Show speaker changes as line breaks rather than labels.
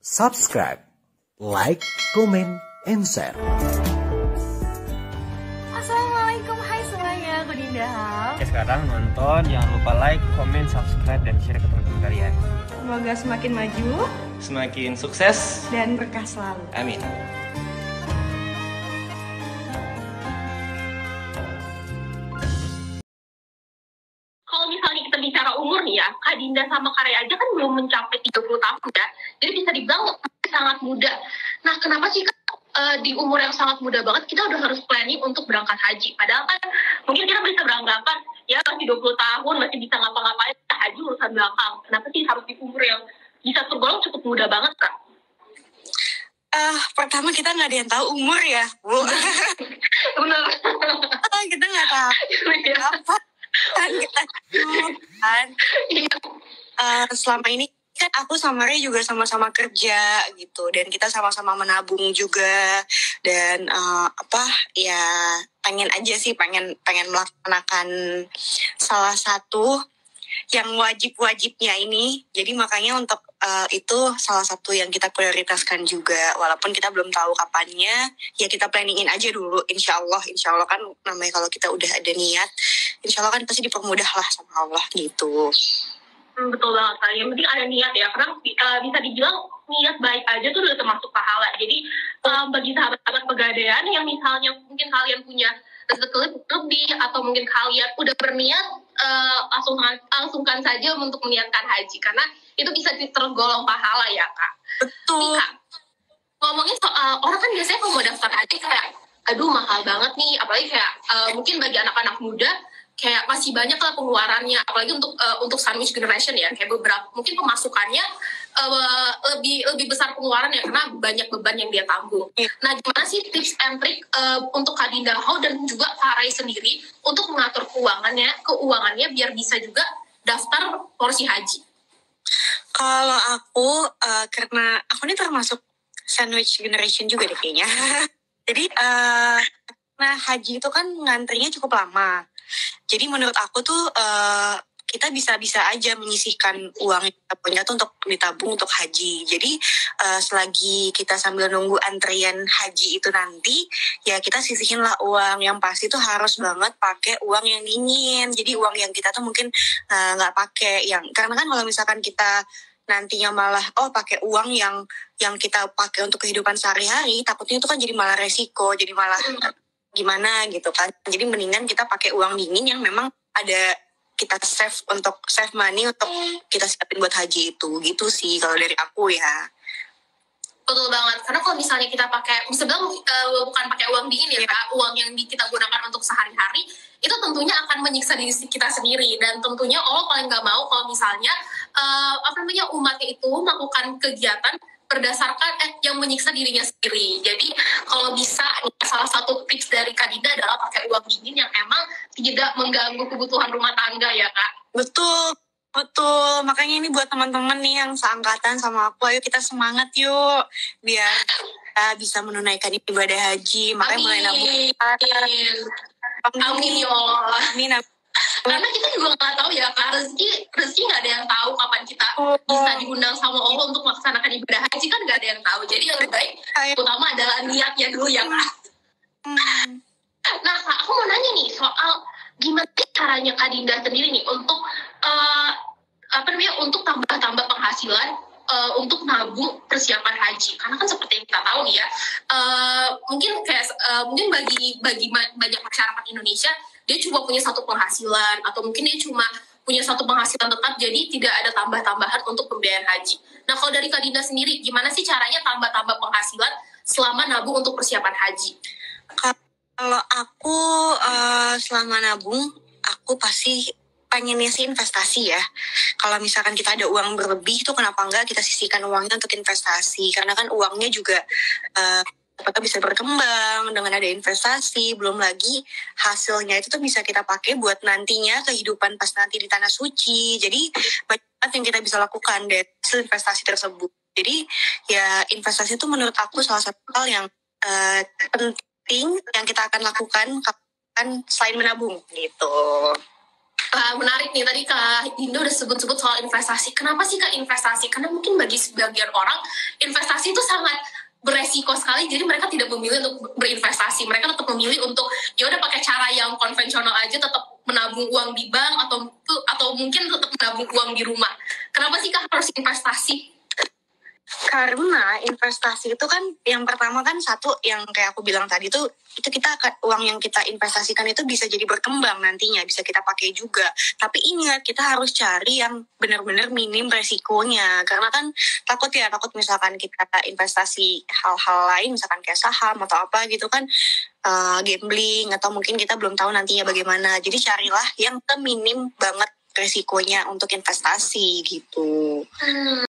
subscribe, like, comment, and share.
Assalamualaikum, hai semuanya, aku Dinda.
Oke, sekarang nonton, jangan lupa like, comment, subscribe, dan share ke teman-teman kalian.
Semoga semakin maju
Semakin sukses.
dan berkah selalu.
Amin.
Kalau misalnya kita bicara umur nih ya, Kak Dinda sama Kak Rea aja kan belum mencapai 30 tahun ya. Jadi bisa dibilang sangat muda. Nah, kenapa sih Kak, di umur yang sangat muda banget kita udah harus planning untuk berangkat haji? Padahal kan mungkin kita bisa beranggapan, ya masih 20 tahun, masih bisa ngapa-ngapain, haji urusan belakang. Kenapa sih harus di umur yang bisa tergolong cukup muda banget, Kak?
Pertama kita nggak ada yang tahu umur ya, Bu.
Bener.
Kita nggak tahu apa kan kita kan. Selama ini kan aku sama Ray juga sama-sama kerja gitu, dan kita sama-sama menabung juga, dan pengen aja sih pengen melaksanakan salah satu yang wajibnya ini. Jadi makanya untuk itu salah satu yang kita prioritaskan juga, walaupun kita belum tahu kapannya, ya kita planningin aja dulu. Insya Allah kan namanya kalau kita udah ada niat, insya Allah kan pasti dipermudah lah sama Allah gitu.
Betul banget, Kak. Yang penting ada niat ya, karena bisa dibilang niat baik aja tuh udah termasuk pahala. Jadi bagi sahabat-sahabat pegadaian yang misalnya mungkin kalian punya rezeki lebih, atau mungkin kalian udah berniat, langsungkan saja untuk meniatkan haji, karena itu bisa tergolong pahala ya, Kak.
Betul.
Nih, Kak, ngomongin soal orang kan biasanya kalau mau daftar haji kayak, aduh mahal banget nih, apalagi kayak mungkin bagi anak-anak muda kayak masih banyak lah pengeluarannya, apalagi untuk sandwich generation ya, kayak beberapa mungkin pemasukannya lebih besar pengeluarannya karena banyak beban yang dia tanggung. Nah, gimana sih tips and trick untuk Kak Dinda Hao dan juga Kak Rai sendiri untuk mengatur keuangannya biar bisa juga daftar porsi haji?
Kalau aku karena aku ini termasuk sandwich generation juga deh kayaknya. Jadi nah haji itu kan ngantrinya cukup lama. Jadi menurut aku tuh kita bisa aja menyisihkan uang yang kita punya tuh untuk ditabung untuk haji. Jadi selagi kita sambil nunggu antrian haji itu nanti, ya kita sisihin lah uang. Yang pasti tuh harus banget pakai uang yang dingin. Jadi uang yang kita tuh mungkin nggak pakai karena kan kalau misalkan kita nantinya malah pakai uang yang kita pakai untuk kehidupan sehari-hari, takutnya itu kan jadi malah resiko, jadi malah gimana gitu kan. Jadi mendingan kita pakai uang dingin yang memang ada kita save money untuk kita siapin buat haji itu. Gitu sih kalau dari aku ya.
Betul banget, karena kalau misalnya kita bisa bilang bukan pakai uang dingin ya, Kak, uang yang kita gunakan untuk sehari-hari, itu tentunya akan menyiksa diri kita sendiri, dan tentunya Allah paling nggak mau kalau misalnya umatnya itu melakukan kegiatan berdasarkan yang menyiksa dirinya sendiri. Jadi kalau bisa, salah satu tips dari Kak Dinda adalah pakai uang dingin yang emang tidak mengganggu kebutuhan rumah tangga ya, Kak.
Betul. Makanya ini buat teman-teman nih yang seangkatan sama aku, ayo kita semangat yuk biar kita bisa menunaikan ibadah haji. Makanya mulai nabung.
Amin ya Allah.
Amin.
Karena kita juga nggak tahu ya, Kak, rezeki nggak ada yang tahu kapan kita bisa diundang sama Allah untuk melaksanakan ibadah haji, kan nggak ada yang tahu. Jadi yang lebih baik utama adalah niatnya dulu ya, Kak. Nah, Kak, aku mau nanya nih soal gimana caranya Kak Dinda sendiri nih untuk untuk tambah penghasilan untuk nabung persiapan haji. Karena kan seperti yang kita tahu nih ya, mungkin bagi banyak masyarakat Indonesia, dia cuma punya satu penghasilan, atau mungkin dia cuma punya satu penghasilan tetap, jadi tidak ada tambah-tambahan untuk pembiayaan haji. Nah, kalau dari Kak Dinda sendiri, gimana sih caranya tambah-tambah penghasilan selama nabung untuk persiapan haji?
Kalau aku selama nabung, aku pasti pengennya sih investasi ya. Kalau misalkan kita ada uang berlebih, tuh kenapa enggak kita sisihkan uangnya untuk investasi? Karena kan uangnya juga bisa berkembang dengan ada investasi. Belum lagi hasilnya itu tuh bisa kita pakai buat nantinya kehidupan pas nanti di tanah suci. Jadi banyak yang kita bisa lakukan dari hasil investasi tersebut. Jadi ya investasi itu menurut aku salah satu hal yang penting yang kita akan lakukan selain menabung gitu.
Menarik nih, tadi Kak Indo udah sebut-sebut soal investasi. Kenapa sih Kak investasi? Karena mungkin bagi sebagian orang investasi itu sangat beresiko sekali, jadi mereka tidak memilih untuk berinvestasi. Mereka tetap memilih untuk ya udah pakai cara yang konvensional aja, tetap menabung uang di bank atau mungkin tetap menabung uang di rumah. Kenapa sih Kak harus investasi?
Karena investasi itu kan yang pertama kan satu yang kayak aku bilang tadi tuh, itu uang yang kita investasikan itu bisa jadi berkembang nantinya, bisa kita pakai juga. Tapi ingat, kita harus cari yang benar-benar minim resikonya. Karena kan takut misalkan kita investasi hal-hal lain, misalkan kayak saham atau apa gitu kan, gambling, atau mungkin kita belum tahu nantinya bagaimana. Jadi carilah yang minim banget resikonya untuk investasi gitu.